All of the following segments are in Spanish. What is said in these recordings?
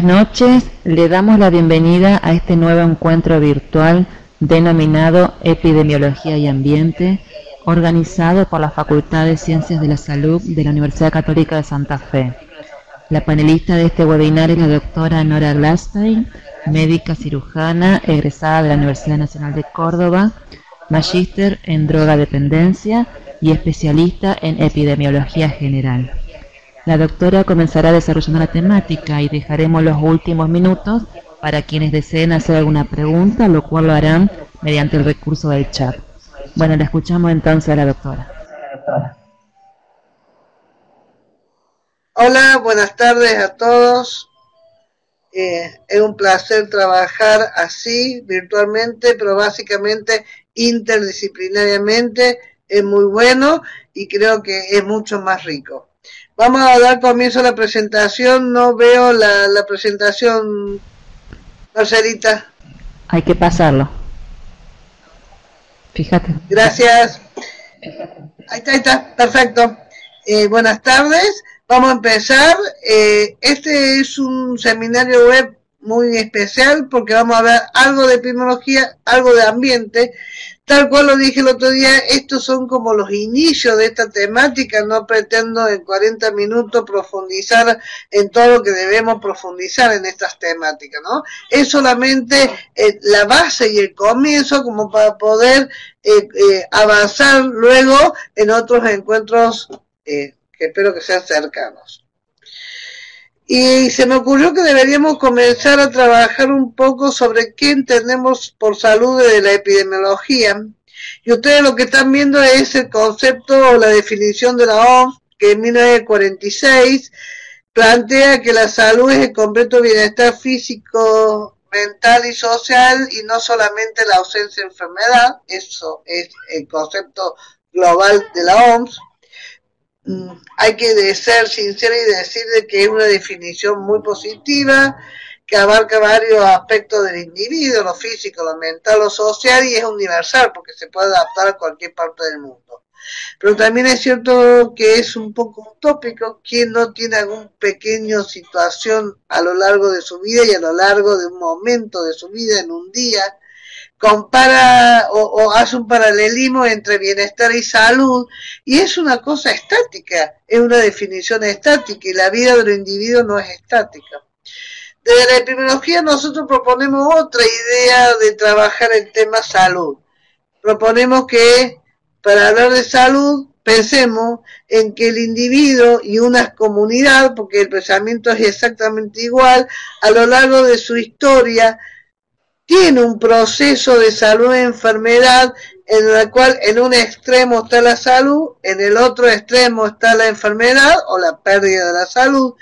Buenas noches, le damos la bienvenida a este nuevo encuentro virtual denominado Epidemiología y Ambiente, organizado por la Facultad de Ciencias de la Salud de la Universidad Católica de Santa Fe. La panelista de este webinar es la doctora Nora Glastein, médica cirujana egresada de la Universidad Nacional de Córdoba, magíster en drogadependencia y especialista en epidemiología general. La doctora comenzará desarrollando la temática y dejaremos los últimos minutos para quienes deseen hacer alguna pregunta, lo cual lo harán mediante el recurso del chat. Bueno, la escuchamos entonces a la doctora. Hola, buenas tardes a todos. Es un placer trabajar así, virtualmente, pero básicamente interdisciplinariamente. Es muy bueno y creo que es mucho más rico. Vamos a dar comienzo a la presentación. No veo la presentación, Marcelita. Hay que pasarlo. Fíjate. Gracias. Ahí está, perfecto. Buenas tardes. Vamos a empezar. Este es un seminario web muy especial porque vamos a ver algo de epidemiología, algo de ambiente. Tal cual lo dije el otro día, estos son como los inicios de esta temática. No pretendo en 40 minutos profundizar en todo lo que debemos profundizar en estas temáticas, ¿no? Es solamente la base y el comienzo como para poder avanzar luego en otros encuentros que espero que sean cercanos. Y se me ocurrió que deberíamos comenzar a trabajar un poco sobre qué entendemos por salud de la epidemiología. Y ustedes lo que están viendo es el concepto o la definición de la OMS, que en 1946 plantea que la salud es el completo bienestar físico, mental y social, y no solamente la ausencia de enfermedad. Eso es el concepto global de la OMS. Hay que ser sincero y decir que es una definición muy positiva, que abarca varios aspectos del individuo, lo físico, lo mental, lo social, y es universal porque se puede adaptar a cualquier parte del mundo. Pero también es cierto que es un poco utópico. ¿Quién no tiene alguna pequeña situación a lo largo de su vida y a lo largo de un momento de su vida, en un día? Compara o hace un paralelismo entre bienestar y salud, y es una cosa estática, es una definición estática, y la vida del individuo no es estática. Desde la epidemiología nosotros proponemos otra idea de trabajar el tema salud. Proponemos que para hablar de salud pensemos en que el individuo y una comunidad, porque el pensamiento es exactamente igual, a lo largo de su historia tiene un proceso de salud y enfermedad en el cual en un extremo está la salud, en el otro extremo está la enfermedad o la pérdida de la salud.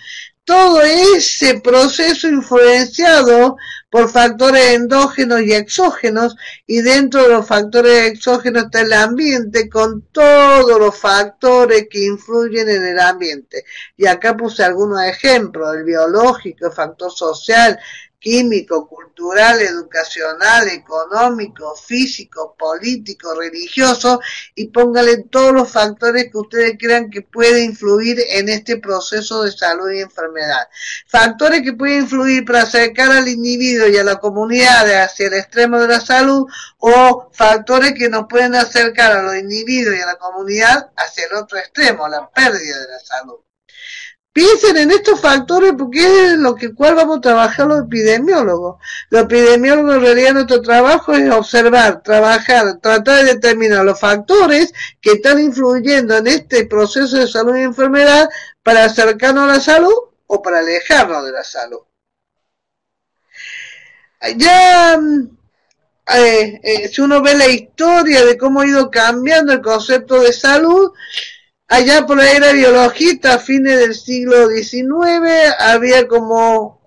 Todo ese proceso influenciado por factores endógenos y exógenos, y dentro de los factores exógenos está el ambiente con todos los factores que influyen en el ambiente. Y acá puse algunos ejemplos: el biológico, el factor social, químico, cultural, educacional, económico, físico, político, religioso, y póngale todos los factores que ustedes crean que pueden influir en este proceso de salud y enfermedad. Factores que pueden influir para acercar al individuo y a la comunidad hacia el extremo de la salud, o factores que nos pueden acercar a los individuos y a la comunidad hacia el otro extremo, la pérdida de la salud. Piensen en estos factores porque es lo que cual vamos a trabajar los epidemiólogos. Los epidemiólogos, en realidad, nuestro trabajo es observar, trabajar, tratar de determinar los factores que están influyendo en este proceso de salud y enfermedad para acercarnos a la salud o para alejarnos de la salud. Ya, si uno ve la historia de cómo ha ido cambiando el concepto de salud, allá por la era biologista, a fines del siglo XIX, había como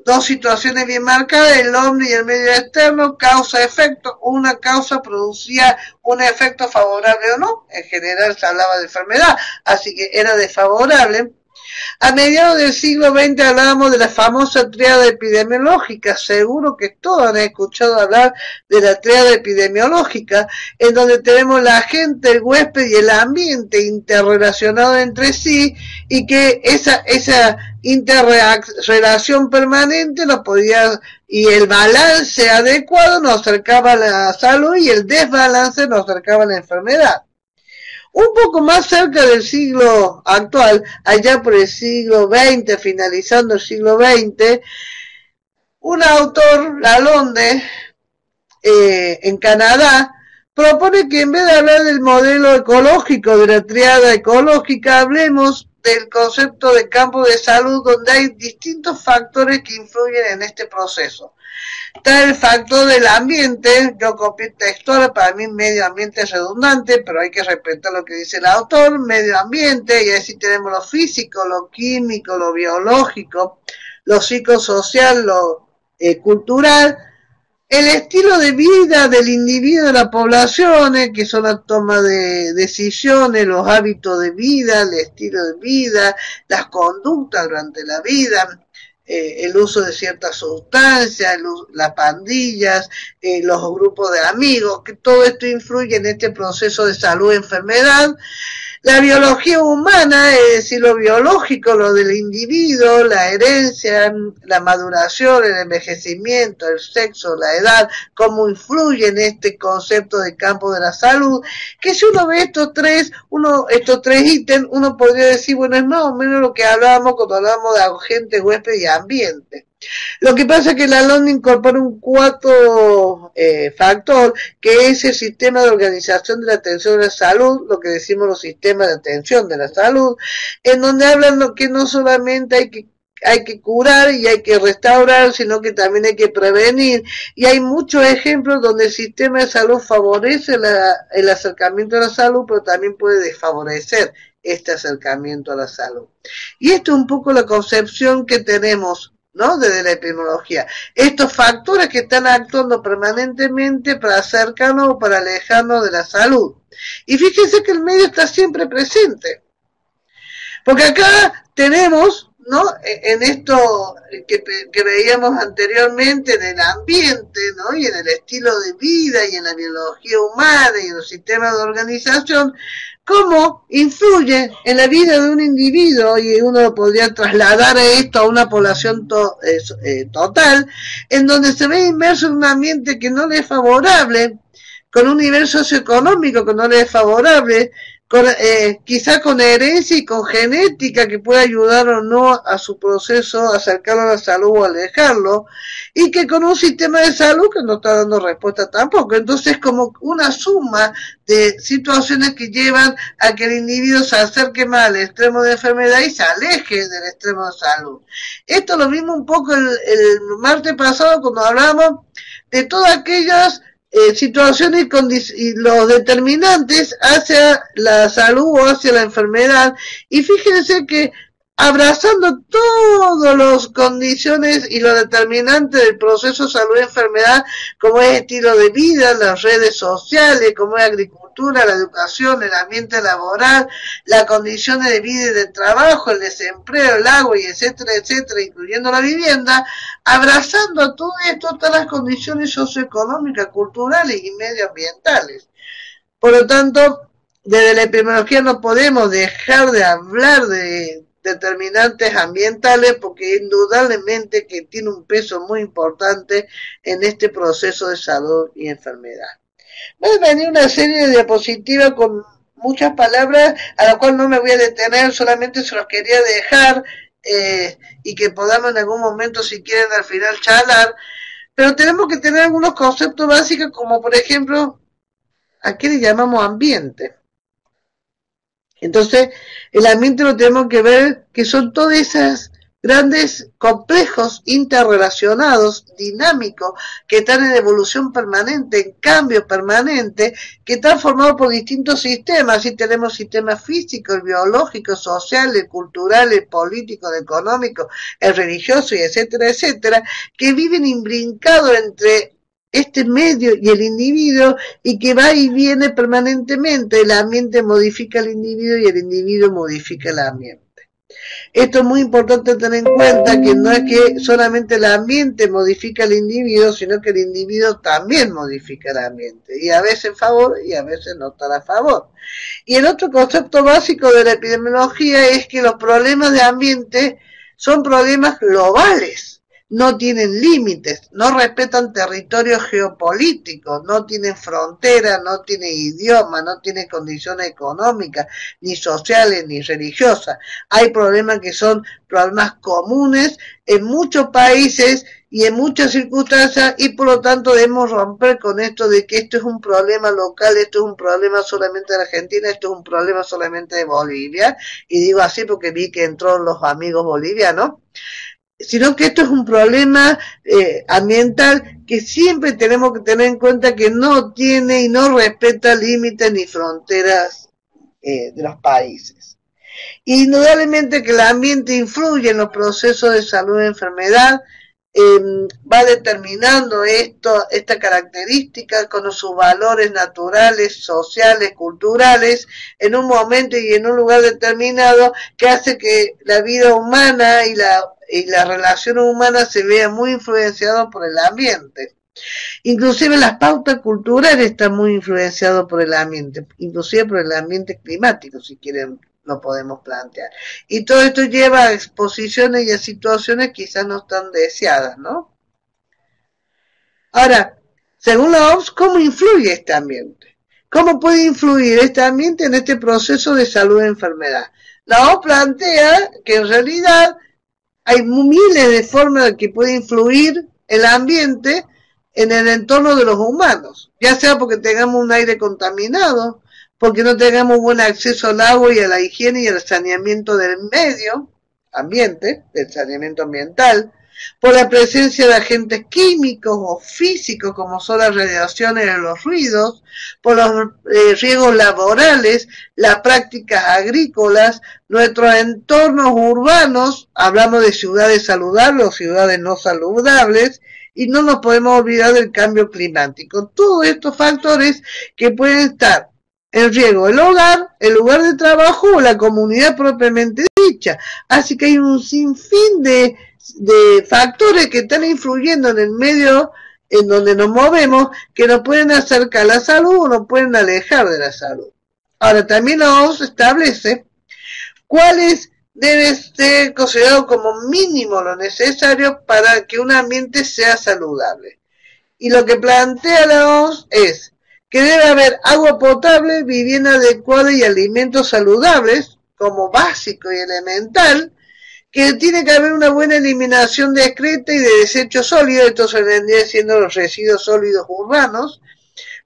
dos situaciones bien marcadas: el hombre y el medio externo, causa-efecto. Una causa producía un efecto favorable o no. En general se hablaba de enfermedad, así que era desfavorable. A mediados del siglo XX hablábamos de la famosa tríada epidemiológica. Seguro que todos han escuchado hablar de la tríada epidemiológica, en donde tenemos la gente, el huésped y el ambiente interrelacionados entre sí, y que esa interrelación permanente nos podía, y el balance adecuado nos acercaba a la salud y el desbalance nos acercaba a la enfermedad. Un poco más cerca del siglo actual, allá por el siglo XX, finalizando el siglo XX, un autor, Lalonde, en Canadá, propone que en vez de hablar del modelo ecológico, de la triada ecológica, hablemos del concepto de campo de salud, donde hay distintos factores que influyen en este proceso. Está el factor del ambiente, yo copié textual, para mí medio ambiente es redundante, pero hay que respetar lo que dice el autor, medio ambiente, y así tenemos lo físico, lo químico, lo biológico, lo psicosocial, lo cultural, el estilo de vida del individuo, de la población, que son la toma de decisiones, los hábitos de vida, el estilo de vida, las conductas durante la vida, el uso de ciertas sustancias, las pandillas, los grupos de amigos, que todo esto influye en este proceso de salud-enfermedad. La biología humana, es decir, lo biológico, lo del individuo, la herencia, la maduración, el envejecimiento, el sexo, la edad, cómo influye en este concepto de campo de la salud, que si uno ve estos tres ítems, uno podría decir, bueno, es más o menos lo que hablábamos cuando hablábamos de agente, huésped y ambiente. Lo que pasa es que la LON incorpora un cuarto factor, que es el sistema de organización de la atención de la salud, lo que decimos los sistemas de atención de la salud, en donde hablan que no solamente hay que curar y hay que restaurar, sino que también hay que prevenir. Y hay muchos ejemplos donde el sistema de salud favorece el acercamiento a la salud, pero también puede desfavorecer este acercamiento a la salud. Y esto es un poco la concepción que tenemos, ¿no?, desde la epidemiología. Estos factores que están actuando permanentemente para acercarnos o para alejarnos de la salud. Y fíjense que el medio está siempre presente. Porque acá tenemos, ¿no?, en esto que veíamos anteriormente, en el ambiente, ¿no?, y en el estilo de vida, y en la biología humana, y en los sistemas de organización, cómo influye en la vida de un individuo, y uno podría trasladar esto a una población total, en donde se ve inmerso en un ambiente que no le es favorable, con un nivel socioeconómico que no le es favorable, quizá con herencia y con genética que puede ayudar o no a su proceso, acercarlo a la salud o alejarlo, y que con un sistema de salud que no está dando respuesta tampoco. Entonces, como una suma de situaciones que llevan a que el individuo se acerque más al extremo de enfermedad y se aleje del extremo de salud. Esto lo vimos un poco el martes pasado cuando hablamos de todas aquellas situaciones y los determinantes hacia la salud o hacia la enfermedad, y fíjense que abrazando todas las condiciones y los determinantes del proceso salud-enfermedad, como es estilo de vida, las redes sociales, como es agricultura, la educación, el ambiente laboral, las condiciones de vida y de trabajo, el desempleo, el agua, y etcétera, etcétera, incluyendo la vivienda, abrazando todo esto, todas las condiciones socioeconómicas, culturales y medioambientales. Por lo tanto, desde la epidemiología no podemos dejar de hablar de determinantes ambientales, porque indudablemente que tiene un peso muy importante en este proceso de salud y enfermedad. Va a venir una serie de diapositivas con muchas palabras, a la cual no me voy a detener, solamente se los quería dejar y que podamos en algún momento, si quieren, al final charlar, pero tenemos que tener algunos conceptos básicos, como por ejemplo, ¿a qué le llamamos ambiente? Entonces, el ambiente lo tenemos que ver que son todas esas grandes complejos interrelacionados, dinámicos, que están en evolución permanente, en cambio permanente, que están formados por distintos sistemas. Así tenemos sistemas físicos, biológicos, sociales, culturales, políticos, económicos, el religioso, y etcétera, etcétera, que viven imbrincados entre este medio y el individuo, y que va y viene permanentemente. El ambiente modifica al individuo y el individuo modifica el ambiente. Esto es muy importante tener en cuenta, que no es que solamente el ambiente modifica al individuo, sino que el individuo también modifica el ambiente, y a veces a favor y a veces no tan a favor. Y el otro concepto básico de la epidemiología es que los problemas de ambiente son problemas globales. No tienen límites, no respetan territorios geopolíticos, no tienen fronteras, no tienen idioma, no tienen condiciones económicas, ni sociales, ni religiosas. Hay problemas que son problemas comunes en muchos países y en muchas circunstancias, y por lo tanto debemos romper con esto de que esto es un problema local, esto es un problema solamente de Argentina, esto es un problema solamente de Bolivia, y digo así porque vi que entró los amigos bolivianos, sino que esto es un problema ambiental que siempre tenemos que tener en cuenta, que no tiene y no respeta límites ni fronteras de los países. Indudablemente que el ambiente influye en los procesos de salud y enfermedad, va determinando esta característica con sus valores naturales, sociales, culturales, en un momento y en un lugar determinado, que hace que la vida humana y la relación humana se vea muy influenciado por el ambiente. Inclusive las pautas culturales están muy influenciadas por el ambiente, inclusive por el ambiente climático, si quieren lo podemos plantear. Y todo esto lleva a exposiciones y a situaciones quizás no tan deseadas, ¿no? Ahora, según la OMS, ¿cómo influye este ambiente? ¿Cómo puede influir este ambiente en este proceso de salud y enfermedad? La OMS plantea que en realidad hay miles de formas en que puede influir el ambiente en el entorno de los humanos, ya sea porque tengamos un aire contaminado, porque no tengamos buen acceso al agua y a la higiene y al saneamiento del medio ambiente, del saneamiento ambiental, por la presencia de agentes químicos o físicos como son las radiaciones y los ruidos, por los riesgos laborales, las prácticas agrícolas, nuestros entornos urbanos, hablamos de ciudades saludables o ciudades no saludables, y no nos podemos olvidar del cambio climático. Todos estos factores que pueden estar en riesgo el hogar, el lugar de trabajo o la comunidad propiamente dicha. Así que hay un sinfín de factores que están influyendo en el medio en donde nos movemos, que nos pueden acercar a la salud o nos pueden alejar de la salud. Ahora, también la OMS establece cuáles deben ser considerados como mínimo lo necesario para que un ambiente sea saludable. Y lo que plantea la OMS es que debe haber agua potable, vivienda adecuada y alimentos saludables como básico y elemental, que tiene que haber una buena eliminación discreta y de desechos sólidos, esto se vendría siendo los residuos sólidos urbanos,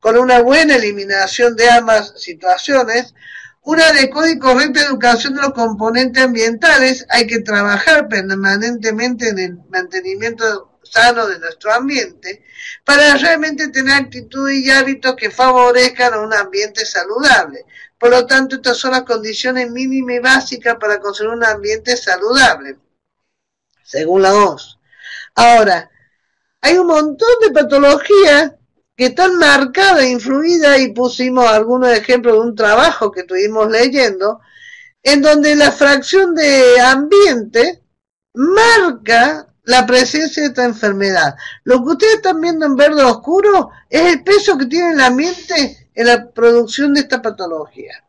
con una buena eliminación de ambas situaciones, una adecuada y correcta educación de los componentes ambientales. Hay que trabajar permanentemente en el mantenimiento sano de nuestro ambiente para realmente tener actitudes y hábitos que favorezcan a un ambiente saludable. Por lo tanto, estas son las condiciones mínimas y básicas para conseguir un ambiente saludable, según la OMS. Ahora, hay un montón de patologías que están marcadas e influidas, y pusimos algunos ejemplos de un trabajo que estuvimos leyendo, en donde la fracción de ambiente marca la presencia de esta enfermedad. Lo que ustedes están viendo en verde oscuro es el peso que tiene el ambiente en la producción de esta patología.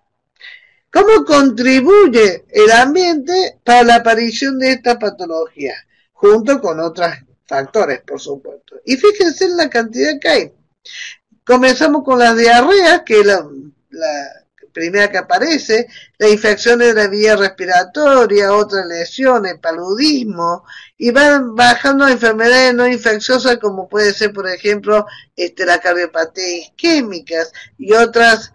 ¿Cómo contribuye el ambiente para la aparición de esta patología? Junto con otros factores, por supuesto. Y fíjense en la cantidad que hay. Comenzamos con las diarreas, que es la primera que aparece, las infecciones de la vía respiratoria, otras lesiones, paludismo, y van bajando a enfermedades no infecciosas como puede ser, por ejemplo, la cardiopatía isquémicas y otras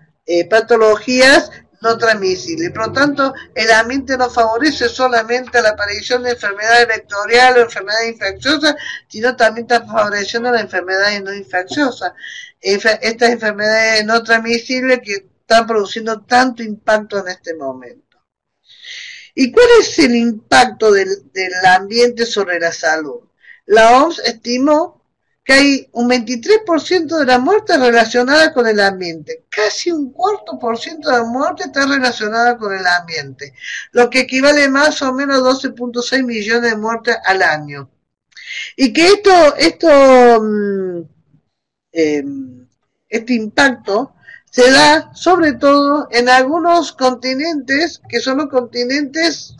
patologías no transmisibles. Por lo tanto, el ambiente no favorece solamente la aparición de enfermedades vectoriales o enfermedades infecciosas, sino también está favoreciendo las enfermedades no infecciosas. Estas enfermedades no transmisibles que están produciendo tanto impacto en este momento. ¿Y cuál es el impacto del ambiente sobre la salud? La OMS estimó que hay un 23% de la muerte relacionada con el ambiente. Casi un 4% de la muerte está relacionada con el ambiente, lo que equivale más o menos a 12.6 millones de muertes al año. Y que este impacto se da sobre todo en algunos continentes, que son los continentes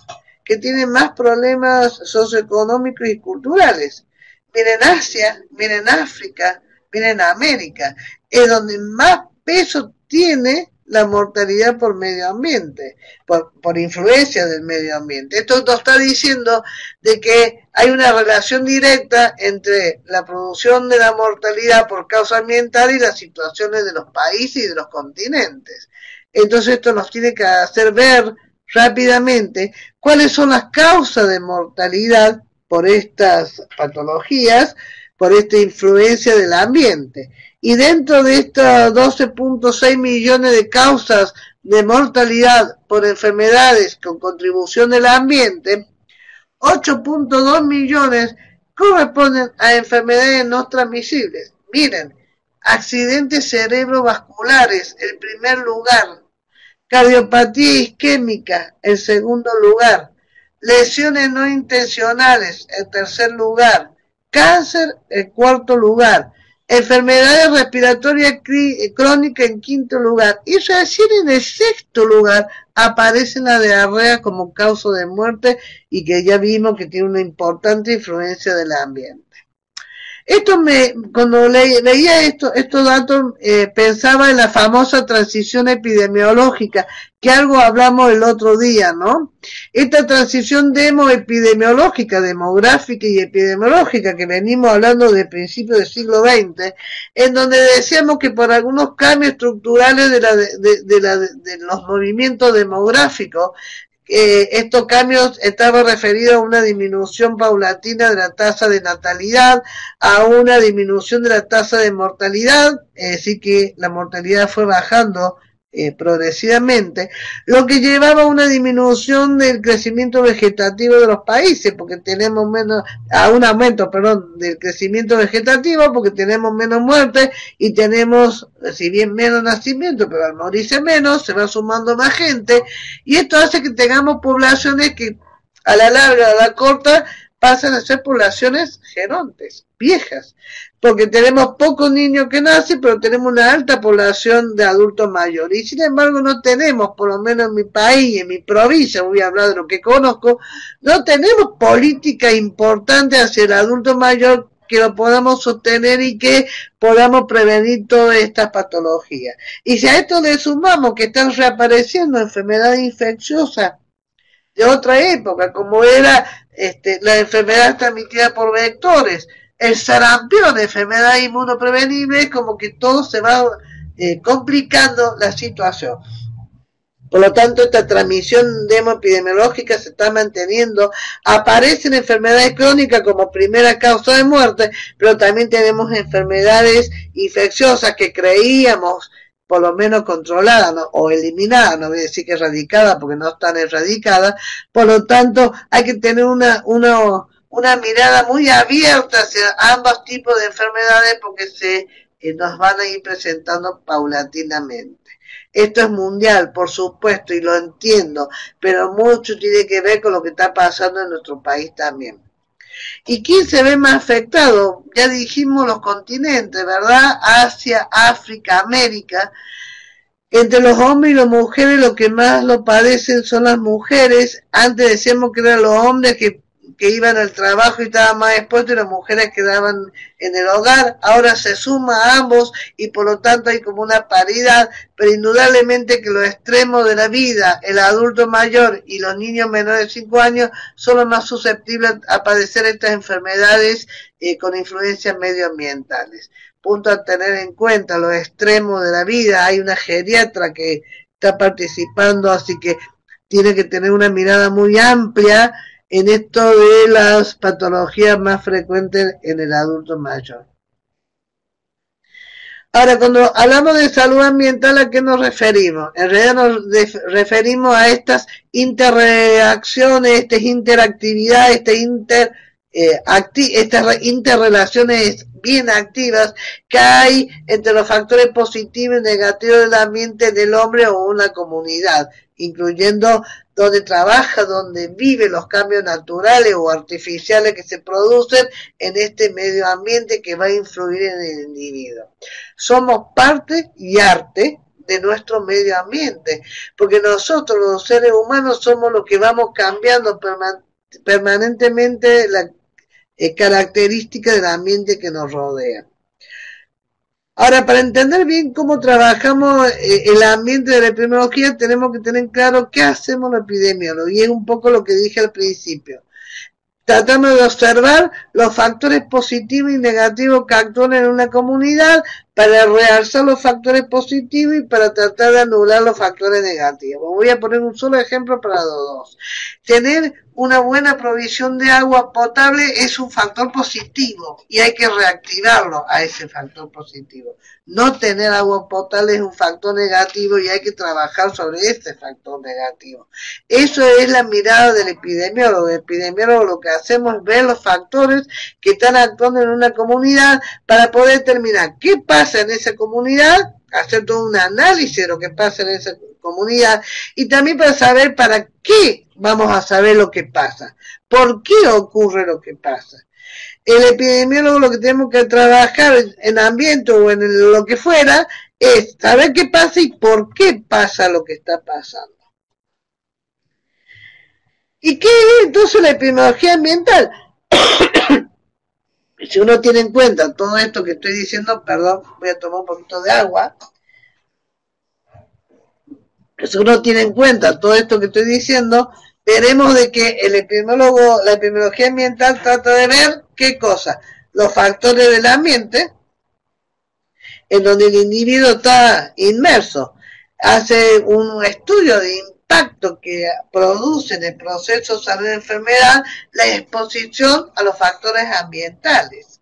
que tienen más problemas socioeconómicos y culturales. Miren Asia, miren África, miren América, es donde más peso tiene la mortalidad por medio ambiente, por influencia del medio ambiente. Esto nos está diciendo de que hay una relación directa entre la producción de la mortalidad por causa ambiental y las situaciones de los países y de los continentes. Entonces esto nos tiene que hacer ver rápidamente cuáles son las causas de mortalidad por estas patologías, por esta influencia del ambiente. Y dentro de estos 12.6 millones de causas de mortalidad por enfermedades con contribución del ambiente, 8.2 millones corresponden a enfermedades no transmisibles. Miren, accidentes cerebrovasculares, el primer lugar. Cardiopatía isquémica, el segundo lugar. Lesiones no intencionales, el tercer lugar. Cáncer, el cuarto lugar. Enfermedades respiratorias crónicas en quinto lugar. Y recién en el sexto lugar aparece la diarrea como causa de muerte y que ya vimos que tiene una importante influencia del ambiente. Cuando leía estos datos, pensaba en la famosa transición epidemiológica, que algo hablamos el otro día, ¿no? Esta transición epidemiológica, demográfica y epidemiológica, que venimos hablando desde principios del siglo XX, en donde decíamos que por algunos cambios estructurales de los movimientos demográficos, estos cambios estaban referidos a una disminución paulatina de la tasa de natalidad, a una disminución de la tasa de mortalidad, así que la mortalidad fue bajando progresivamente, lo que llevaba a una disminución del crecimiento vegetativo de los países, porque tenemos a un aumento, del crecimiento vegetativo, porque tenemos menos muertes y tenemos, si bien menos nacimiento, pero al morirse menos, se va sumando más gente, y esto hace que tengamos poblaciones que a la larga, a la corta, pasan a ser poblaciones gerontes, viejas, porque tenemos pocos niños que nacen, pero tenemos una alta población de adultos mayores, y sin embargo no tenemos, por lo menos en mi país, en mi provincia, voy a hablar de lo que conozco, no tenemos política importante hacia el adulto mayor que lo podamos sostener y que podamos prevenir todas estas patologías. Y si a esto le sumamos que están reapareciendo enfermedades infecciosas de otra época, como era la enfermedad transmitida por vectores, el sarampión, enfermedad inmunoprevenible, como que todo se va complicando la situación. Por lo tanto, esta transmisión epidemiológica se está manteniendo. Aparecen enfermedades crónicas como primera causa de muerte, pero también tenemos enfermedades infecciosas que creíamos por lo menos controladas, ¿no? O eliminadas, no voy a decir que erradicadas porque no están erradicadas. Por lo tanto, hay que tener una mirada muy abierta hacia ambos tipos de enfermedades porque nos van a ir presentando paulatinamente. Esto es mundial, por supuesto, y lo entiendo, pero mucho tiene que ver con lo que está pasando en nuestro país también. ¿Y quién se ve más afectado? Ya dijimos los continentes, ¿verdad? Asia, África, América. Entre los hombres y las mujeres lo que más lo padecen son las mujeres. Antes decíamos que eran los hombres que iban al trabajo y estaban más expuestos y las mujeres quedaban en el hogar. Ahora se suma a ambos y por lo tanto hay como una paridad, pero indudablemente que los extremos de la vida, el adulto mayor y los niños menores de 5 años son los más susceptibles a padecer estas enfermedades con influencias medioambientales. Punto a tener en cuenta, los extremos de la vida. Hay una geriatra que está participando, así que tiene que tener una mirada muy amplia en esto de las patologías más frecuentes en el adulto mayor. Ahora, cuando hablamos de salud ambiental, ¿a qué nos referimos? En realidad nos referimos a estas interreacciones, estas interactividades, estas interrelaciones bien activas que hay entre los factores positivos y negativos del ambiente del hombre o una comunidad, incluyendo donde trabaja, donde vive, los cambios naturales o artificiales que se producen en este medio ambiente que va a influir en el individuo. Somos parte y arte de nuestro medio ambiente, porque nosotros los seres humanos somos los que vamos cambiando permanentemente la característica del ambiente que nos rodea. Ahora, para entender bien cómo trabajamos el ambiente de la epidemiología, tenemos que tener claro qué hacemos los epidemiólogos, y es un poco lo que dije al principio. Tratamos de observar los factores positivos y negativos que actúan en una comunidad para realzar los factores positivos y para tratar de anular los factores negativos. Voy a poner un solo ejemplo para los dos. Tener una buena provisión de agua potable es un factor positivo y hay que reactivarlo a ese factor positivo. No tener agua potable es un factor negativo y hay que trabajar sobre ese factor negativo. Eso es la mirada del epidemiólogo. El epidemiólogo lo que hacemos es ver los factores que están actuando en una comunidad para poder determinar qué pasa en esa comunidad, hacer todo un análisis de lo que pasa en esa comunidad y también para saber para qué vamos a saber lo que pasa, por qué ocurre lo que pasa. El epidemiólogo lo que tenemos que trabajar en ambiente o en lo que fuera es saber qué pasa y por qué pasa lo que está pasando. ¿Y qué es entonces la epidemiología ambiental? Si uno tiene en cuenta todo esto que estoy diciendo, perdón, voy a tomar un poquito de agua. Si uno tiene en cuenta todo esto que estoy diciendo, veremos de que el epidemiólogo, la epidemiología ambiental trata de ver qué cosa, los factores del ambiente, en donde el individuo está inmerso, hace un estudio de impacto que produce en el proceso de salud y enfermedad la exposición a los factores ambientales.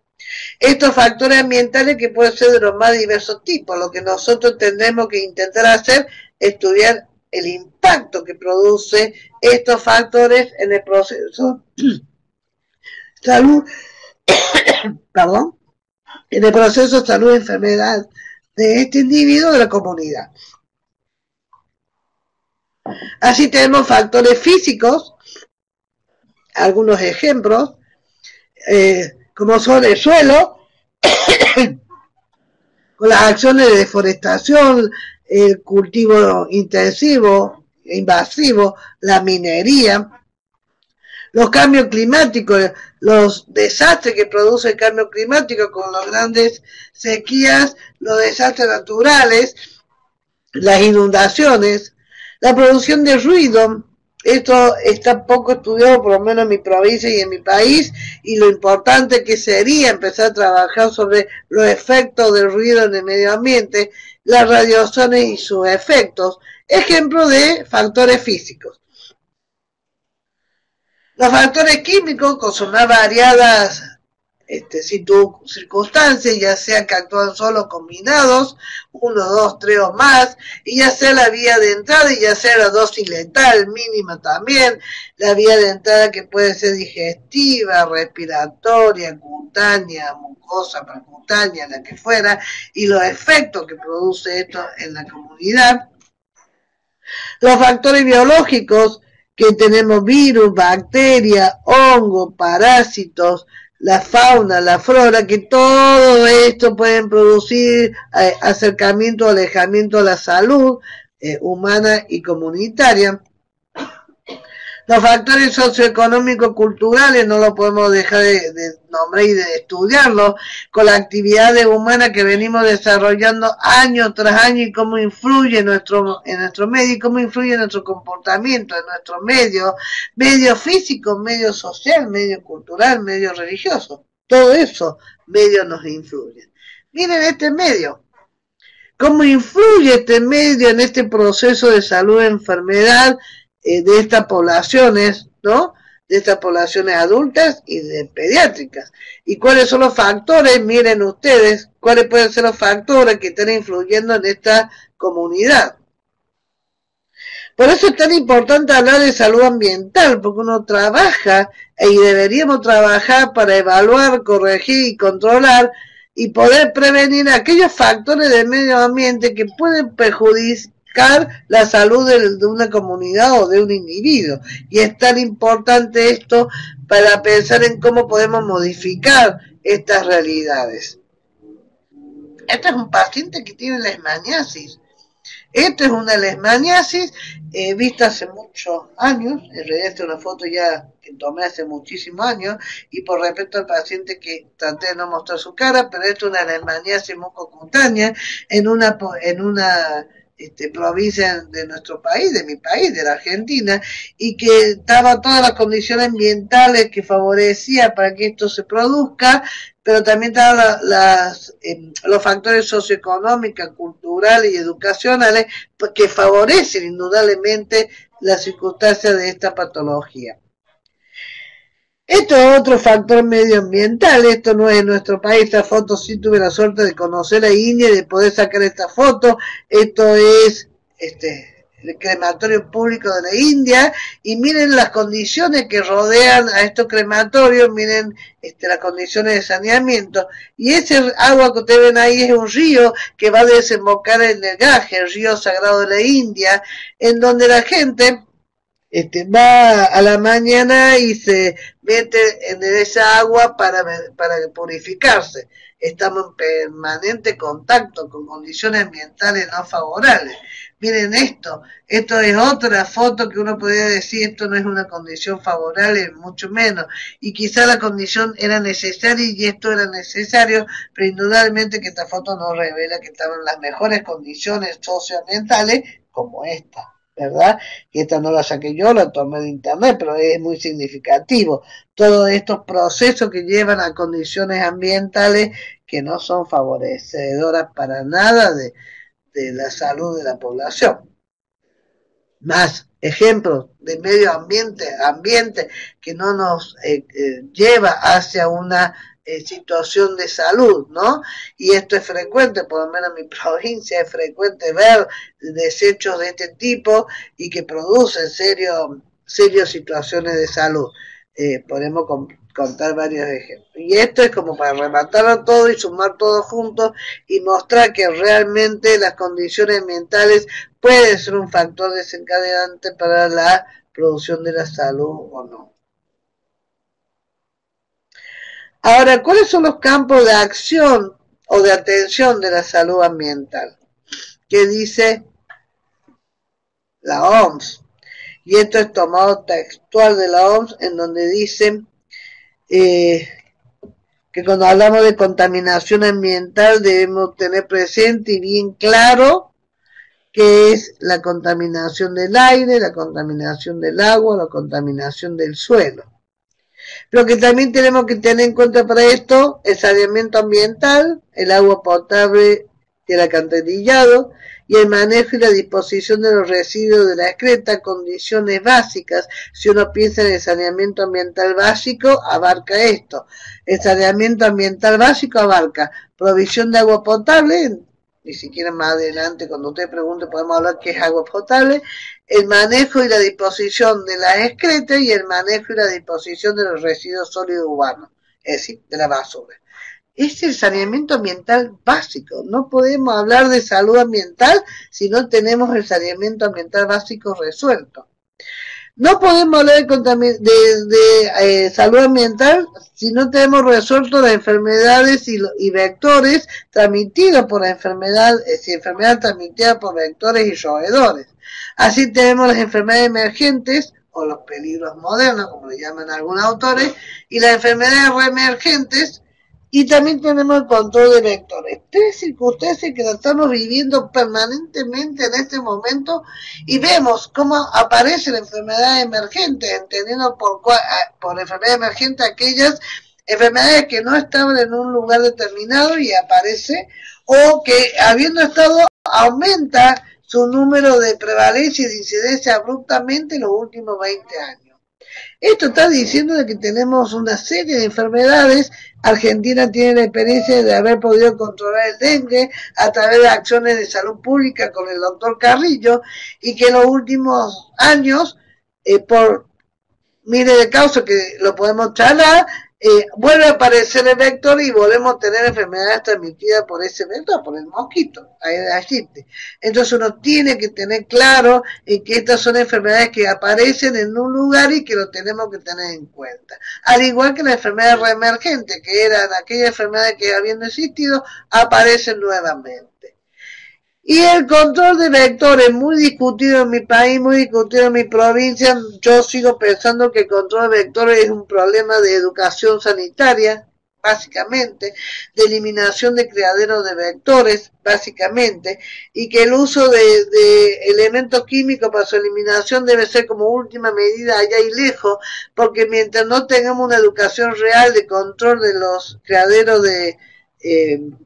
Estos factores ambientales que pueden ser de los más diversos tipos, lo que nosotros tendremos que intentar hacer es estudiar el impacto que produce estos factores en el proceso salud, perdón, en el proceso de salud y enfermedad de este individuo de la comunidad. Así tenemos factores físicos, algunos ejemplos, como son el suelo, con las acciones de deforestación, el cultivo intensivo, invasivo, la minería, los cambios climáticos, los desastres que produce el cambio climático con las grandes sequías, los desastres naturales, las inundaciones, la producción de ruido. Esto está poco estudiado, por lo menos en mi provincia y en mi país, y lo importante que sería empezar a trabajar sobre los efectos del ruido en el medio ambiente, las radiaciones y sus efectos. Ejemplo de factores físicos. Los factores químicos, con sus más variadas circunstancias, ya sea que actúan solo combinados, 1, 2, 3 o más, y ya sea la vía de entrada y ya sea la dosis letal mínima también, la vía de entrada que puede ser digestiva, respiratoria, cutánea, mucosa, percutánea, la que fuera, y los efectos que produce esto en la comunidad. Los factores biológicos, que tenemos virus, bacterias, hongos, parásitos, la fauna, la flora, que todo esto pueden producir acercamiento o alejamiento a la salud humana y comunitaria. Los factores socioeconómicos culturales no lo podemos dejar de nombrar y de estudiarlos, con las actividades humanas que venimos desarrollando año tras año y cómo influye en nuestro medio y cómo influye en nuestro comportamiento, en nuestro medio físico, medio social, medio cultural, medio religioso. Todo eso, medios nos influyen. Miren este medio. ¿Cómo influye este medio en este proceso de salud y enfermedad de estas poblaciones, ¿no? De estas poblaciones adultas y de pediátricas? ¿Y cuáles son los factores? Miren ustedes, cuáles pueden ser los factores que están influyendo en esta comunidad. Por eso es tan importante hablar de salud ambiental, porque uno trabaja y deberíamos trabajar para evaluar, corregir y controlar y poder prevenir aquellos factores del medio ambiente que pueden perjudicar la salud de una comunidad o de un individuo. Y es tan importante esto para pensar en cómo podemos modificar estas realidades. Este es un paciente que tiene leishmaniasis. Esta es una leishmaniasis vista hace muchos años, en realidad esta es una foto ya que tomé hace muchísimos años, y por respeto al paciente que traté de no mostrar su cara, pero esto es una leishmaniasis mucocutánea en una provincia de nuestro país, de mi país, de la Argentina, y que daba todas las condiciones ambientales que favorecía para que esto se produzca, pero también daba los factores socioeconómicos, culturales y educacionales que favorecen indudablemente las circunstancias de esta patología. Esto es otro factor medioambiental, esto no es en nuestro país, esta foto sí tuve la suerte de conocer a India y de poder sacar esta foto, esto es el crematorio público de la India, y miren las condiciones que rodean a estos crematorios, miren las condiciones de saneamiento, y ese agua que ustedes ven ahí es un río que va a desembocar en el Ganges, el río sagrado de la India, en donde la gente va a la mañana y se mete en esa agua para purificarse. Estamos en permanente contacto con condiciones ambientales no favorables. Miren esto es otra foto que uno podría decir, esto no es una condición favorable, mucho menos, y quizá la condición era necesaria y esto era necesario, pero indudablemente que esta foto nos revela que estaban en las mejores condiciones socioambientales como esta, ¿verdad? Y esta no la saqué yo, la tomé de internet, pero es muy significativo. Todos estos procesos que llevan a condiciones ambientales que no son favorecedoras para nada de la salud de la población. Más ejemplos de medio ambiente que no nos lleva hacia una situación de salud, ¿no? Y esto es frecuente, por lo menos en mi provincia es frecuente ver desechos de este tipo y que producen serias situaciones de salud. Podemos contar varios ejemplos. Y esto es como para rematarlo todo y sumar todo junto y mostrar que realmente las condiciones ambientales pueden ser un factor desencadenante para la producción de la salud o no. Ahora, ¿cuáles son los campos de acción o de atención de la salud ambiental? ¿Qué dice la OMS? Y esto es tomado textual de la OMS, en donde dicen que cuando hablamos de contaminación ambiental debemos tener presente y bien claro que es la contaminación del aire, la contaminación del agua, la contaminación del suelo. Lo que también tenemos que tener en cuenta para esto, el saneamiento ambiental, el agua potable y el alcantarillado, y el manejo y la disposición de los residuos de la excreta, condiciones básicas. Si uno piensa en el saneamiento ambiental básico, abarca esto. El saneamiento ambiental básico abarca provisión de agua potable, ni siquiera más adelante cuando usted pregunte podemos hablar qué es agua potable, el manejo y la disposición de las excretas y el manejo y la disposición de los residuos sólidos urbanos, es decir, de la basura. Es el saneamiento ambiental básico. No podemos hablar de salud ambiental si no tenemos el saneamiento ambiental básico resuelto. No podemos hablar de salud ambiental si no tenemos resuelto las enfermedades y vectores transmitidos por la enfermedad, enfermedad transmitida por vectores y roedores. Así tenemos las enfermedades emergentes o los peligros modernos, como le llaman algunos autores, y las enfermedades reemergentes. Y también tenemos el control de vectores. Tres circunstancias que estamos viviendo permanentemente en este momento y vemos cómo aparecen enfermedades emergentes, entendiendo por enfermedades emergentes aquellas enfermedades que no estaban en un lugar determinado y aparece, o que habiendo estado aumenta su número de prevalencia y de incidencia abruptamente en los últimos 20 años. Esto está diciendo de que tenemos una serie de enfermedades. Argentina tiene la experiencia de haber podido controlar el dengue a través de acciones de salud pública con el doctor Carrillo, y que en los últimos años, por miles de causas que lo podemos charlar, vuelve a aparecer el vector y volvemos a tener enfermedades transmitidas por ese vector, por el mosquito, Aedes aegypti. Entonces uno tiene que tener claro que estas son enfermedades que aparecen en un lugar y que lo tenemos que tener en cuenta. Al igual que las enfermedades reemergentes, que eran aquellas enfermedades que habiendo existido, aparecen nuevamente. Y el control de vectores, muy discutido en mi país, muy discutido en mi provincia. Yo sigo pensando que el control de vectores es un problema de educación sanitaria, básicamente, de eliminación de criaderos de vectores, básicamente, y que el uso de elementos químicos para su eliminación debe ser como última medida allá y lejos, porque mientras no tengamos una educación real de control de los criaderos de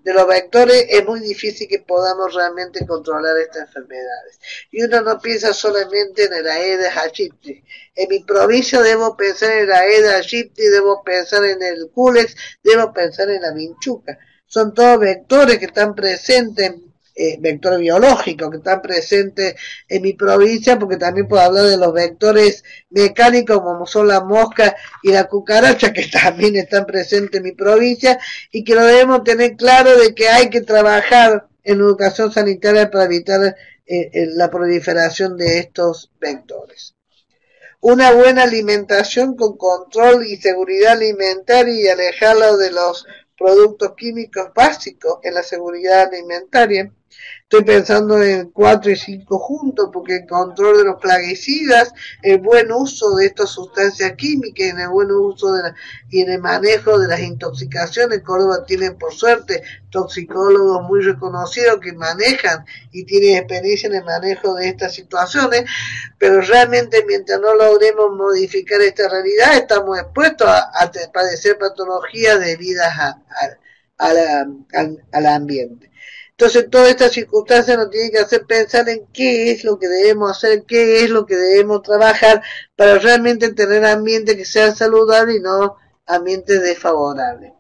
los vectores, es muy difícil que podamos realmente controlar estas enfermedades. Y uno no piensa solamente en el Aedes aegypti. En mi provincia debo pensar en el Aedes aegypti, debo pensar en el Culex, debo pensar en la vinchuca. Son todos vectores que están presentes, vectores biológicos que están presentes en mi provincia, porque también puedo hablar de los vectores mecánicos como son la mosca y la cucaracha, que también están presentes en mi provincia, y que lo debemos tener claro de que hay que trabajar en educación sanitaria para evitar la proliferación de estos vectores. Una buena alimentación con control y seguridad alimentaria, y alejarlo de los productos químicos básicos en la seguridad alimentaria. Estoy pensando en 4 y 5 juntos, porque el control de los plaguicidas, el buen uso de estas sustancias químicas, en el buen uso y en el manejo de las intoxicaciones. Córdoba tiene, por suerte, toxicólogos muy reconocidos que manejan y tienen experiencia en el manejo de estas situaciones, pero realmente mientras no logremos modificar esta realidad, estamos expuestos a padecer patologías debidas al ambiente. Entonces, todas estas circunstancias nos tienen que hacer pensar en qué es lo que debemos hacer, qué es lo que debemos trabajar para realmente tener ambientes que sean saludables y no ambientes desfavorables.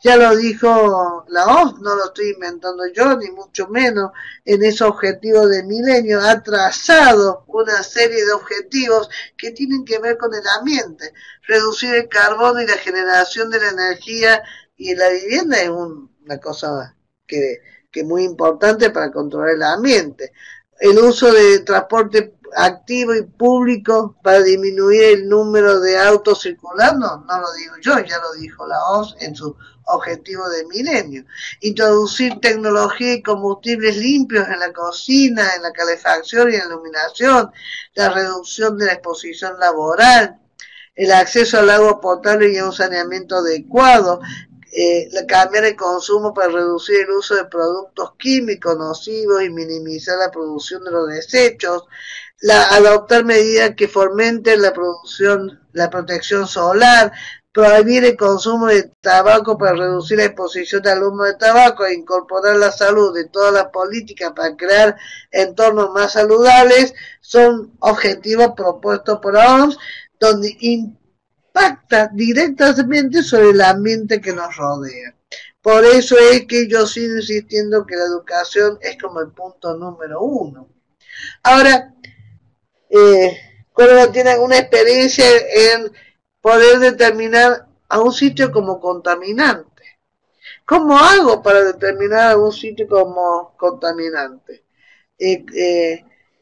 Ya lo dijo la OMS, no lo estoy inventando yo, ni mucho menos. En ese objetivo de milenio ha trazado una serie de objetivos que tienen que ver con el ambiente. Reducir el carbono y la generación de la energía y la vivienda es una cosa que es muy importante para controlar el ambiente. El uso de transporte activo y público para disminuir el número de autos circulando, no lo digo yo, ya lo dijo la OMS en su objetivo de milenio. Introducir tecnología y combustibles limpios en la cocina, en la calefacción y en la iluminación, la reducción de la exposición laboral, el acceso al agua potable y a un saneamiento adecuado, cambiar el consumo para reducir el uso de productos químicos nocivos y minimizar la producción de los desechos, adoptar medidas que fomenten la protección solar, prohibir el consumo de tabaco para reducir la exposición al humo de tabaco e incorporar la salud de todas las políticas para crear entornos más saludables. Son objetivos propuestos por la OMS, donde impacta directamente sobre el ambiente que nos rodea. Por eso es que yo sigo insistiendo que la educación es como el punto número 1. Ahora, Córdoba tiene alguna experiencia en poder determinar a un sitio como contaminante. ¿Cómo hago para determinar a un sitio como contaminante?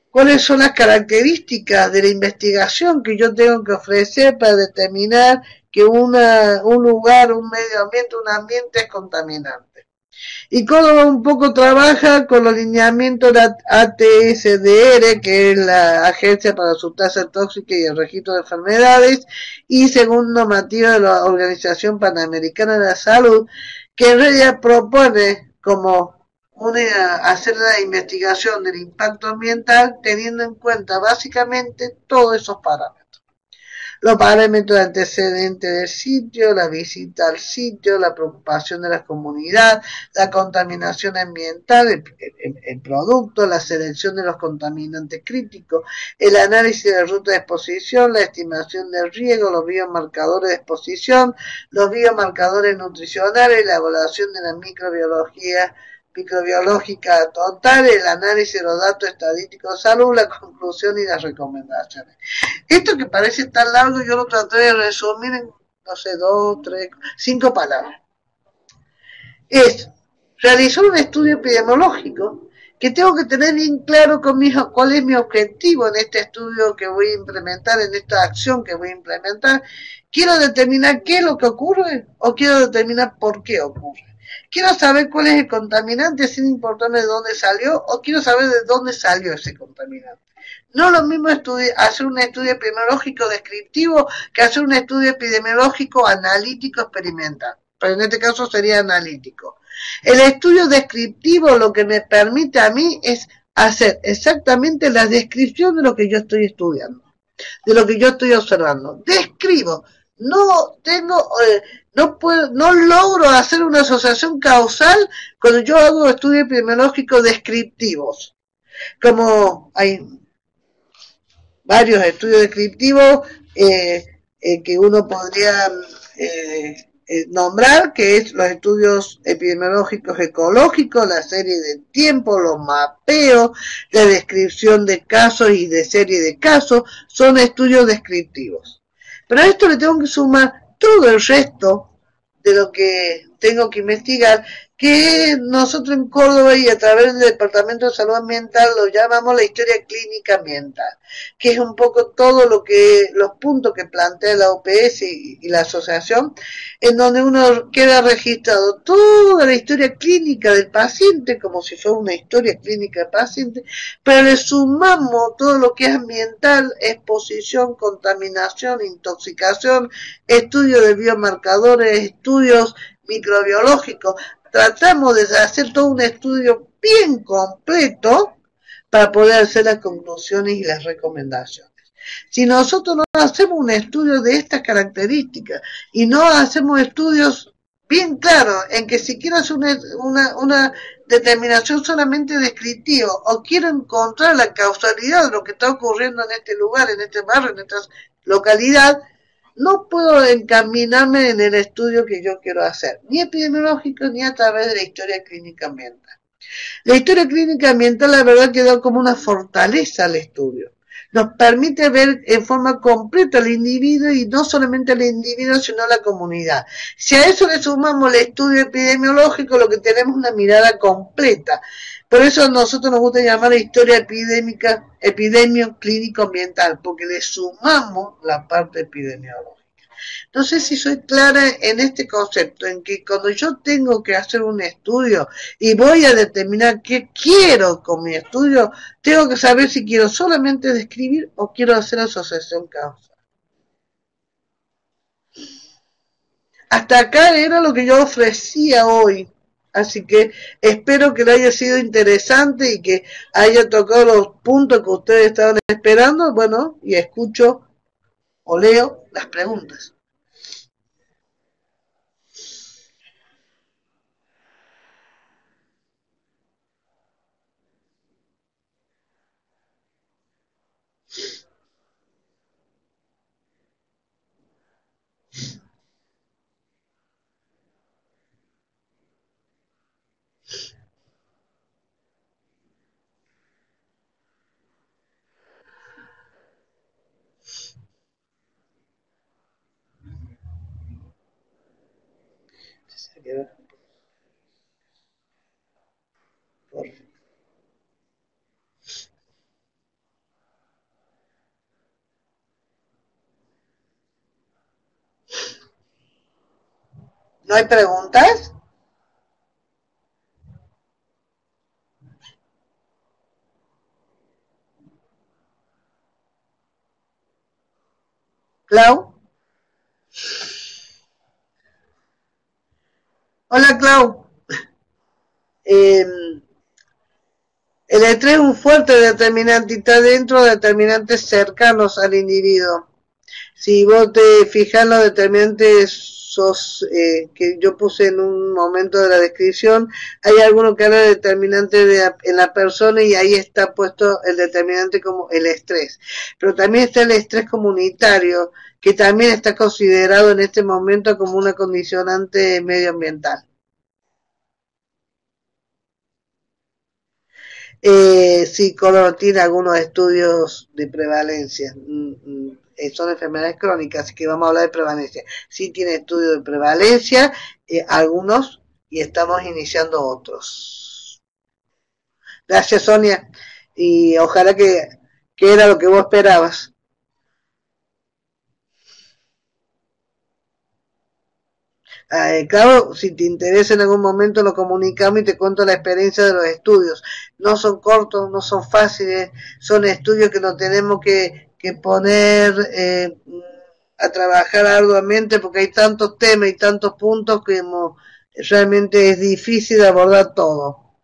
¿Cuáles son las características de la investigación que yo tengo que ofrecer para determinar que un lugar, un medio ambiente, un ambiente es contaminante? Y Córdoba un poco trabaja con los lineamientos de ATSDR, que es la Agencia para Sustancias Tóxicas y el Registro de Enfermedades, y según normativa de la Organización Panamericana de la Salud, que en realidad propone como hacer la investigación del impacto ambiental teniendo en cuenta básicamente todos esos parámetros. los parámetros de antecedente del sitio, la visita al sitio, la preocupación de la comunidad, la contaminación ambiental, el producto, la selección de los contaminantes críticos, el análisis de ruta de exposición, la estimación del riesgo, los biomarcadores de exposición, los biomarcadores nutricionales, la evaluación de la microbiológica total, el análisis de los datos estadísticos de salud, la conclusión y las recomendaciones. Esto que parece tan largo, yo lo traté de resumir en, no sé, 2, 3, 5 palabras. Es realizar un estudio epidemiológico que tengo que tener bien claro cuál es mi objetivo en este estudio que voy a implementar, en esta acción que voy a implementar. ¿Quiero determinar qué es lo que ocurre o quiero determinar por qué ocurre? ¿Quiero saber cuál es el contaminante sin importarme de dónde salió o quiero saber de dónde salió ese contaminante? No es lo mismo hacer un estudio epidemiológico descriptivo que hacer un estudio epidemiológico analítico experimental, pero en este caso sería analítico. El estudio descriptivo lo que me permite a mí es hacer exactamente la descripción de lo que yo estoy estudiando, de lo que yo estoy observando. Describo, no tengo... no logro hacer una asociación causal cuando yo hago estudios epidemiológicos descriptivos. Como hay varios estudios descriptivos que uno podría nombrar, que es los estudios epidemiológicos ecológicos, la serie de tiempo, los mapeos, la descripción de casos y de serie de casos, son estudios descriptivos. Pero a esto le tengo que sumar todo el resto de lo que tengo que investigar, que nosotros en Córdoba y a través del Departamento de Salud Ambiental lo llamamos la historia clínica ambiental, que es un poco todo los puntos que plantea la OPS y la asociación, en donde uno queda registrado toda la historia clínica del paciente, como si fuera una historia clínica del paciente, pero le sumamos todo lo que es ambiental, exposición, contaminación, intoxicación, estudio de biomarcadores, estudios microbiológicos. Tratamos de hacer todo un estudio bien completo para poder hacer las conclusiones y las recomendaciones. Si nosotros no hacemos un estudio de estas características y no hacemos estudios bien claros en que si quiero hacer una determinación solamente descriptiva o quiero encontrar la causalidad de lo que está ocurriendo en este lugar, en este barrio, en esta localidad, no puedo encaminarme en el estudio que yo quiero hacer, ni epidemiológico ni a través de la historia clínica ambiental. La historia clínica ambiental, la verdad, quedó como una fortaleza al estudio. Nos permite ver en forma completa al individuo y no solamente al individuo, sino a la comunidad. Si a eso le sumamos el estudio epidemiológico, lo que tenemos es una mirada completa. Por eso a nosotros nos gusta llamar la historia epidemio clínico ambiental, porque le sumamos la parte epidemiológica. No sé si soy clara en este concepto, en que cuando yo tengo que hacer un estudio y voy a determinar qué quiero con mi estudio, tengo que saber si quiero solamente describir o quiero hacer asociación causal. Hasta acá era lo que yo ofrecía hoy. Así que espero que le haya sido interesante y que haya tocado los puntos que ustedes estaban esperando. Bueno, y escucho o leo las preguntas. ¿No hay preguntas? ¿Clau? Hola, Clau. El estrés es un fuerte determinante y está dentro de determinantes cercanos al individuo. Si vos te fijas en los determinantes que yo puse en un momento de la descripción, hay alguno que habla de determinante en la persona y ahí está puesto el determinante como el estrés. Pero también está el estrés comunitario, que también está considerado en este momento como una condicionante medioambiental. Sí, Color tiene algunos estudios de prevalencia. Son enfermedades crónicas, así que vamos a hablar de prevalencia. Sí tiene estudios de prevalencia, algunos, y estamos iniciando otros. Gracias, Sonia, y ojalá que era lo que vos esperabas. Claro, si te interesa en algún momento lo comunicamos y te cuento la experiencia de los estudios. No son cortos, no son fáciles, son estudios que nos tenemos que poner a trabajar arduamente porque hay tantos temas y tantos puntos que realmente es difícil de abordar todo.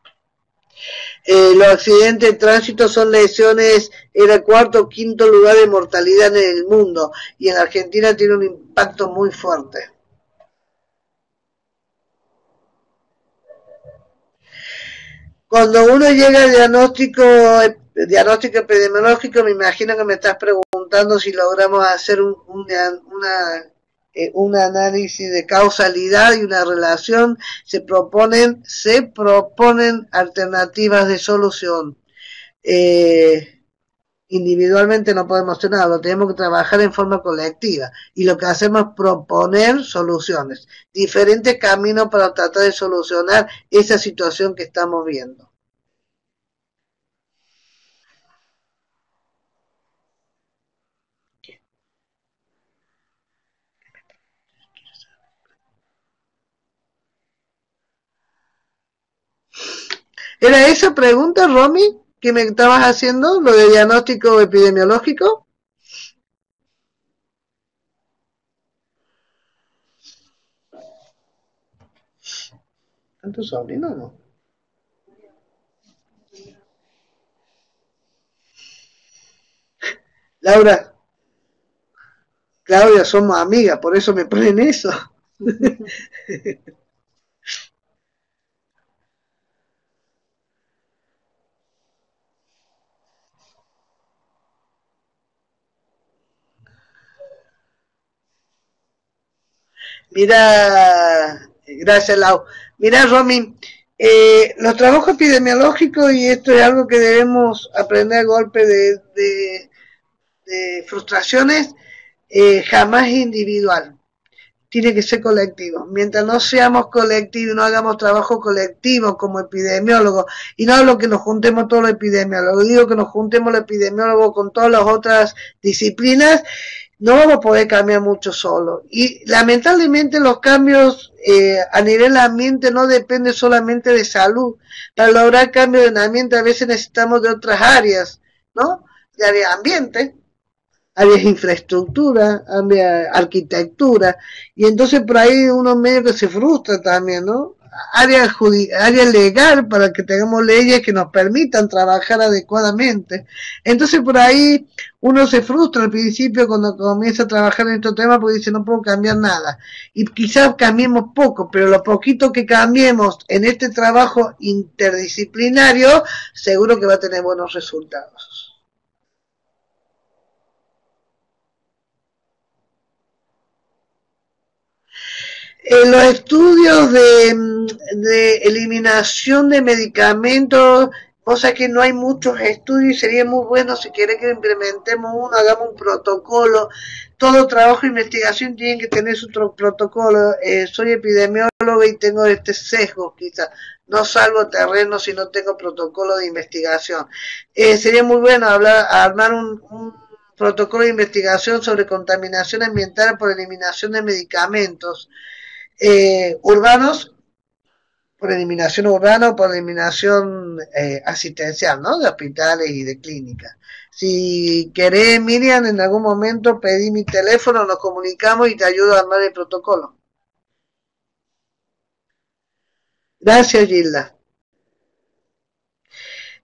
Los accidentes de tránsito son lesiones en el cuarto o quinto lugar de mortalidad en el mundo y en Argentina tiene un impacto muy fuerte. Cuando uno llega al diagnóstico epidemiológico, me imagino que me estás preguntando si logramos hacer un análisis de causalidad y una relación. Se proponen alternativas de solución. Individualmente no podemos hacer nada, lo tenemos que trabajar en forma colectiva y lo que hacemos es proponer soluciones, diferentes caminos para tratar de solucionar esa situación que estamos viendo. ¿Era esa pregunta, Romy, que me estabas haciendo, lo de diagnóstico epidemiológico? ¿A tu sobrino o no? Laura, Claudia, somos amigas, por eso me ponen eso. Mira, gracias Lau. Mira, Romy, los trabajos epidemiológicos, y esto es algo que debemos aprender a golpe de frustraciones, jamás es individual. Tiene que ser colectivo. Mientras no seamos colectivos, no hagamos trabajo colectivo como epidemiólogos, y no hablo que nos juntemos todos los epidemiólogos, digo que nos juntemos los epidemiólogos con todas las otras disciplinas, no vamos a poder cambiar mucho solo. Y lamentablemente los cambios a nivel ambiente no dependen solamente de salud. Para lograr cambio en ambiente a veces necesitamos de otras áreas, ¿no? De área de ambiente, áreas de infraestructura, áreas arquitectura, y entonces por ahí uno medio que se frustra también, ¿no? Área legal para que tengamos leyes que nos permitan trabajar adecuadamente. Entonces por ahí uno se frustra al principio cuando comienza a trabajar en estos temas porque dice no puedo cambiar nada. Y quizás cambiemos poco, pero lo poquito que cambiemos en este trabajo interdisciplinario seguro que va a tener buenos resultados. Los estudios de eliminación de medicamentos, cosa que no hay muchos estudios y sería muy bueno si quiere que implementemos uno, hagamos un protocolo. Todo trabajo de investigación tiene que tener su protocolo. Soy epidemiólogo y tengo este sesgo, quizás. No salgo terreno si no tengo protocolo de investigación. Sería muy bueno armar un protocolo de investigación sobre contaminación ambiental por eliminación de medicamentos. Urbanos, por eliminación urbana o por eliminación asistencial, ¿no? De hospitales y de clínicas. Si querés, Miriam, en algún momento pedí mi teléfono, nos comunicamos y te ayudo a armar el protocolo. Gracias, Gilda.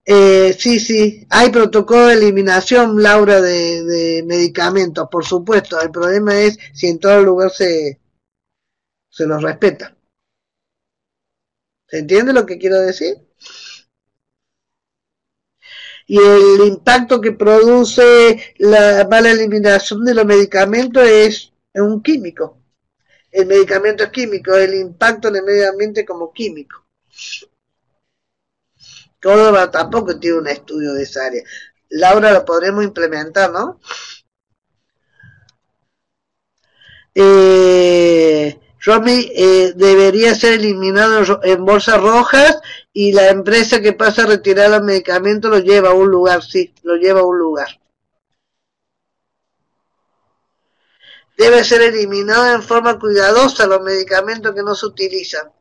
Sí, sí, hay protocolo de eliminación, Laura, de medicamentos, por supuesto. El problema es si en todo lugar se los respeta. ¿Se entiende lo que quiero decir? Y el impacto que produce la mala eliminación de los medicamentos es un químico. El medicamento es químico, el impacto en el medio ambiente como químico. Córdoba tampoco tiene un estudio de esa área. Laura, lo podremos implementar, ¿no? Romy, debería ser eliminado en bolsas rojas y la empresa que pasa a retirar los medicamentos lo lleva a un lugar, sí, lo lleva a un lugar. Debe ser eliminado en forma cuidadosa los medicamentos que no se utilizan.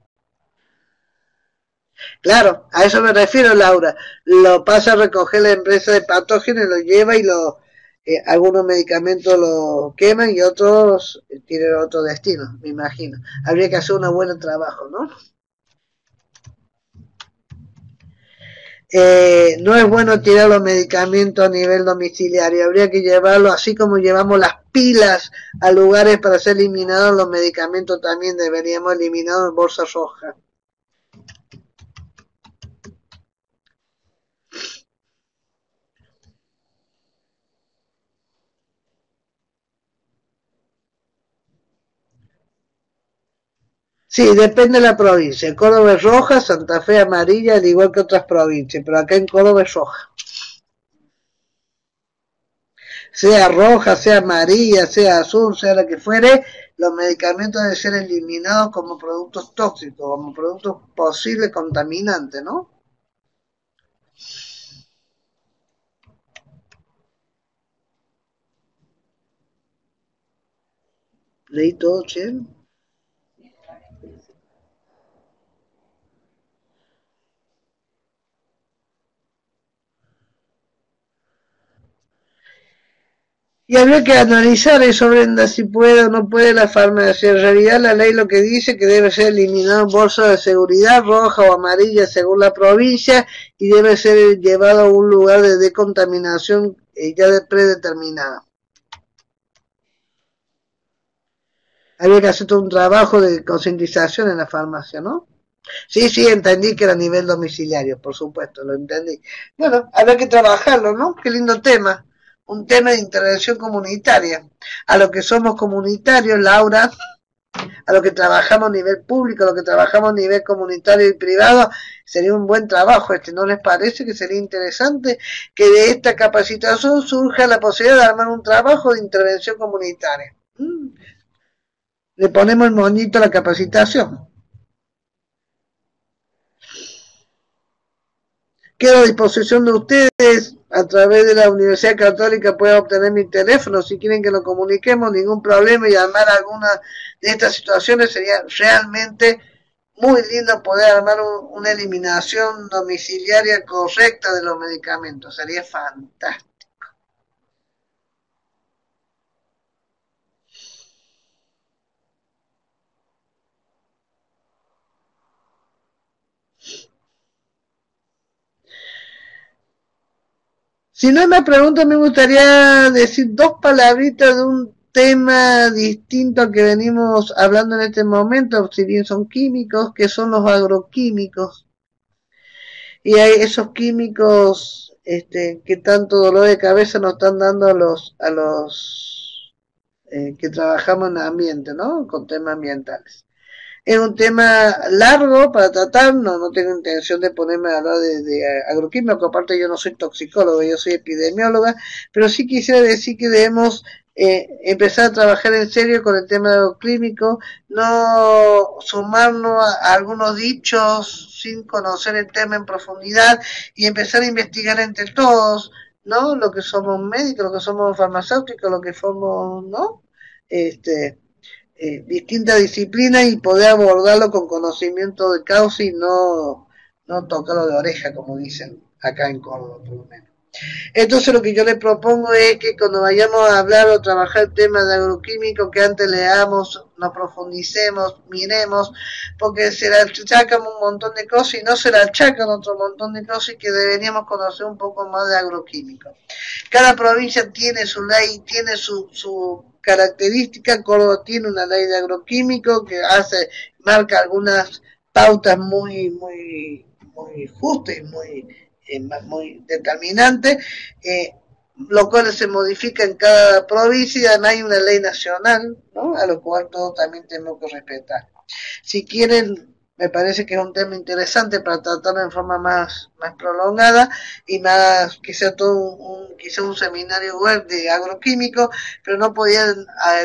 Claro, a eso me refiero, Laura. Lo pasa a recoger la empresa de patógenos, lo lleva y algunos medicamentos lo queman y otros tienen otro destino, me imagino. Habría que hacer un buen trabajo, ¿no? No es bueno tirar los medicamentos a nivel domiciliario, habría que llevarlo así como llevamos las pilas a lugares para ser eliminados, los medicamentos también deberíamos eliminarlos en bolsas rojas. Sí, depende de la provincia. Córdoba es roja, Santa Fe amarilla, al igual que otras provincias, pero acá en Córdoba es roja. Sea roja, sea amarilla, sea azul, sea la que fuere, los medicamentos deben ser eliminados como productos tóxicos, como productos posibles contaminantes, ¿no? Leí todo, che. Y habría que analizar eso, Brenda, si puede o no puede la farmacia. En realidad la ley lo que dice que debe ser eliminado en bolsa de seguridad roja o amarilla según la provincia y debe ser llevado a un lugar de decontaminación ya predeterminado. Habría que hacer todo un trabajo de concientización en la farmacia, ¿no? Sí, sí, entendí que era a nivel domiciliario, por supuesto, lo entendí. Bueno, habrá que trabajarlo, ¿no? Qué lindo tema. Un tema de intervención comunitaria. A lo que somos comunitarios, Laura, a lo que trabajamos a nivel público, a lo que trabajamos a nivel comunitario y privado, sería un buen trabajo este, ¿no les parece que sería interesante que de esta capacitación surja la posibilidad de armar un trabajo de intervención comunitaria? Le ponemos el moñito a la capacitación. Quedo a disposición de ustedes a través de la Universidad Católica, pueden obtener mi teléfono si quieren que lo comuniquemos, ningún problema, y armar alguna de estas situaciones. Sería realmente muy lindo poder armar una eliminación domiciliaria correcta de los medicamentos, sería fantástico. Si no me pregunta, me gustaría decir dos palabritas de un tema distinto al que venimos hablando en este momento, si bien son químicos, que son los agroquímicos. Y hay esos químicos que tanto dolor de cabeza nos están dando a los que trabajamos en el ambiente, ¿no? Con temas ambientales. Es un tema largo para tratar, no tengo intención de ponerme a hablar de agroquímicos, aparte yo no soy toxicólogo, yo soy epidemióloga, pero sí quisiera decir que debemos empezar a trabajar en serio con el tema agroquímico, no sumarnos a algunos dichos sin conocer el tema en profundidad y empezar a investigar entre todos, ¿no? Lo que somos médicos, lo que somos farmacéuticos, lo que somos, ¿no? Distintas disciplinas y poder abordarlo con conocimiento de causa y no tocarlo de oreja, como dicen acá en Córdoba, por lo menos. Entonces lo que yo le propongo es que cuando vayamos a hablar o trabajar el tema de agroquímico, que antes leamos, nos profundicemos, miremos, porque se le achacan un montón de cosas y no se le achacan otro montón de cosas y que deberíamos conocer un poco más de agroquímico. Cada provincia tiene su ley, tiene su característica. Córdoba tiene una ley de agroquímico que marca algunas pautas muy justas y muy determinante, lo cual se modifica en cada provincia y además hay una ley nacional, ¿no? A lo cual todos también tenemos que respetar. Si quieren, me parece que es un tema interesante para tratarlo en forma más prolongada y más, que sea todo quizá un seminario web de agroquímico, pero no podía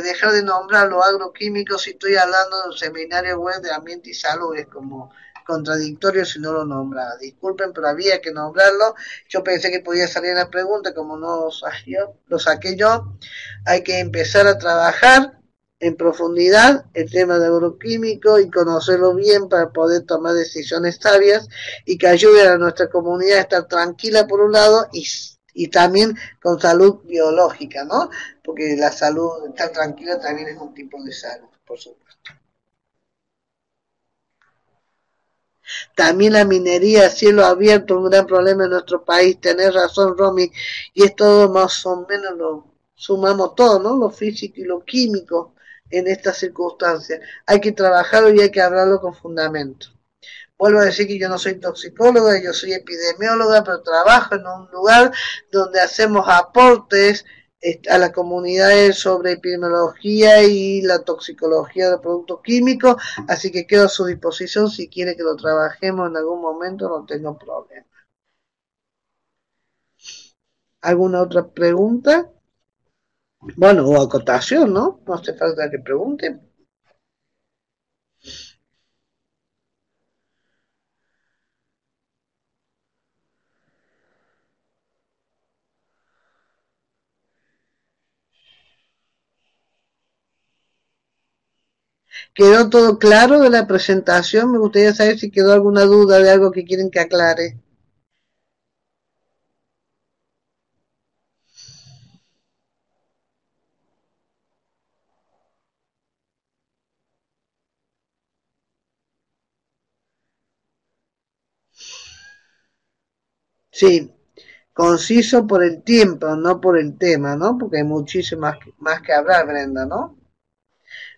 dejar de nombrar los agroquímicos si estoy hablando de un seminario web de ambiente y salud, es como contradictorio si no lo nombraba. Disculpen, pero había que nombrarlo. Yo pensé que podía salir la pregunta, como no salió, lo saqué yo. Hay que empezar a trabajar en profundidad el tema de agroquímico y conocerlo bien para poder tomar decisiones sabias y que ayuden a nuestra comunidad a estar tranquila por un lado y también con salud biológica, ¿no? Porque la salud, estar tranquila también es un tipo de salud, por supuesto. También la minería a cielo abierto, un gran problema en nuestro país. Tenés razón, Romy, y es todo más o menos, lo sumamos todo, ¿no? Lo físico y lo químico en estas circunstancias. Hay que trabajarlo y hay que hablarlo con fundamento. Vuelvo a decir que yo no soy toxicóloga, yo soy epidemióloga, pero trabajo en un lugar donde hacemos aportes a las comunidades sobre epidemiología y la toxicología de productos químicos, así que quedo a su disposición si quiere que lo trabajemos en algún momento, no tengo problema. ¿Alguna otra pregunta? Bueno, o acotación, ¿no? No hace falta que pregunten. ¿Quedó todo claro de la presentación? Me gustaría saber si quedó alguna duda de algo que quieren que aclare. Sí, conciso por el tiempo, no por el tema, ¿no? Porque hay muchísimo más que hablar, Brenda, ¿no?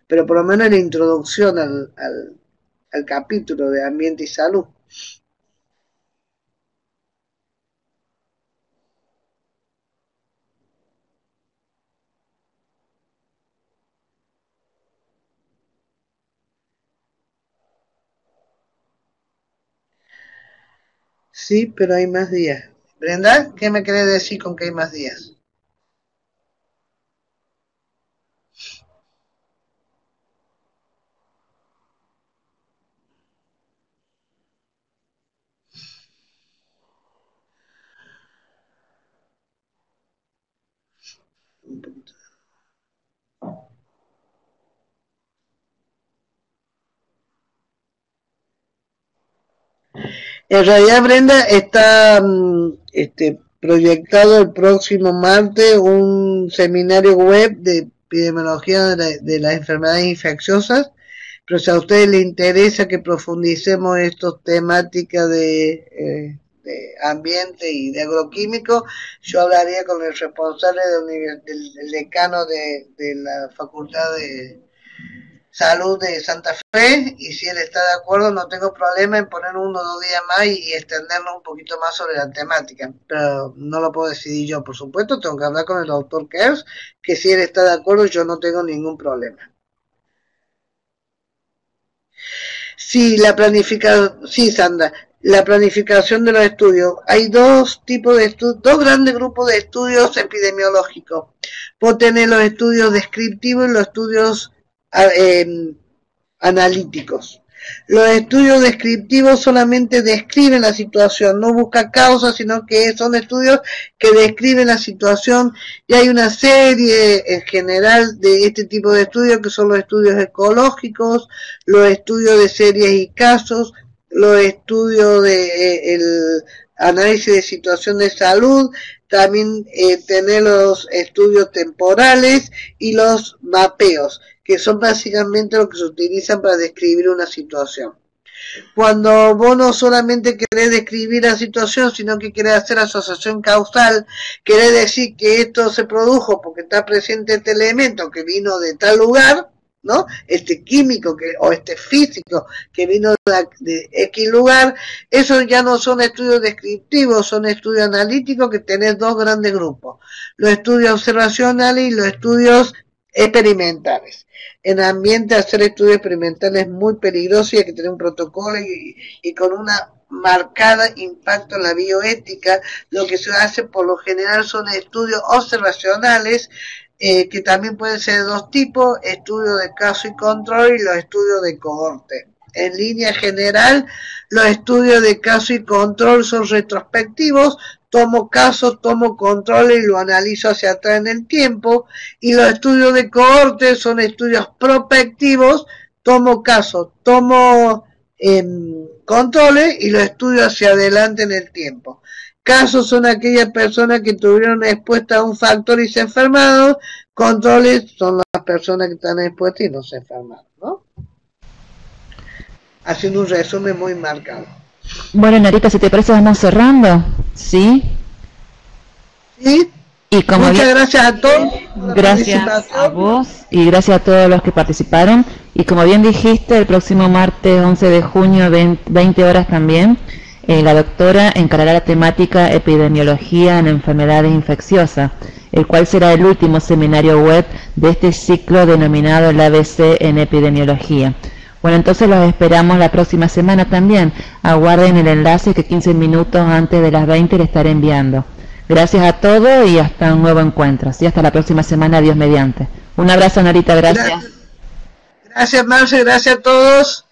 Pero por lo menos la introducción al capítulo de ambiente y salud. Sí, pero hay más días. Brenda, ¿qué me querés decir con que hay más días? En realidad, Brenda, está proyectado el próximo martes un seminario web de epidemiología de las enfermedades infecciosas, pero si a ustedes les interesa que profundicemos estas temáticas de ambiente y de agroquímico, yo hablaría con el responsable del decano de la Facultad de Salud de Santa Fe, y si él está de acuerdo no tengo problema en poner 1 o 2 días más y extendernos un poquito más sobre la temática, pero no lo puedo decidir yo, por supuesto, tengo que hablar con el doctor Kers, que si él está de acuerdo yo no tengo ningún problema. Sí, sí, Sandra, la planificación de los estudios. Hay dos tipos de estudios, dos grandes grupos de estudios epidemiológicos. Vos tenés los estudios descriptivos y los estudios analíticos. Los estudios descriptivos solamente describen la situación, no buscan causas, sino que son estudios que describen la situación, y hay una serie en general de este tipo de estudios que son los estudios ecológicos, los estudios de series y casos, los estudios análisis de situación de salud, también tener los estudios temporales y los mapeos, que son básicamente lo que se utilizan para describir una situación. Cuando vos no solamente querés describir la situación, sino que querés hacer asociación causal, querés decir que esto se produjo porque está presente este elemento que vino de tal lugar, ¿no? Este químico o este físico que vino de X lugar, esos ya no son estudios descriptivos, son estudios analíticos que tenés dos grandes grupos, los estudios observacionales y los estudios experimentales. En ambiente hacer estudios experimentales es muy peligroso y hay que tener un protocolo y con una marcada impacto en la bioética. Lo que se hace por lo general son estudios observacionales, que también pueden ser de dos tipos, estudios de caso y control y los estudios de cohorte. En línea general, los estudios de caso y control son retrospectivos, tomo casos, tomo controles y lo analizo hacia atrás en el tiempo, y los estudios de cohorte son estudios prospectivos, tomo casos, tomo controles y los estudio hacia adelante en el tiempo. Casos son aquellas personas que tuvieron expuesta a un factor y se enfermaron, controles son las personas que están expuestas y no se enfermaron, ¿no? Haciendo un resumen muy marcado. Bueno, Narita, si te parece vamos cerrando, ¿sí? Sí. Y como muchas gracias a todos. Gracias a vos y gracias a todos los que participaron. Y como bien dijiste, el próximo martes 11 de junio, 20 horas también, la doctora encarará la temática epidemiología en enfermedades infecciosas, el cual será el último seminario web de este ciclo denominado el ABC en epidemiología. Bueno, entonces los esperamos la próxima semana también. Aguarden el enlace que 15 minutos antes de las 20 le estaré enviando. Gracias a todos y hasta un nuevo encuentro. ¿Sí? Hasta la próxima semana, Dios mediante. Un abrazo, Narita, gracias. Gracias, Marce, gracias a todos.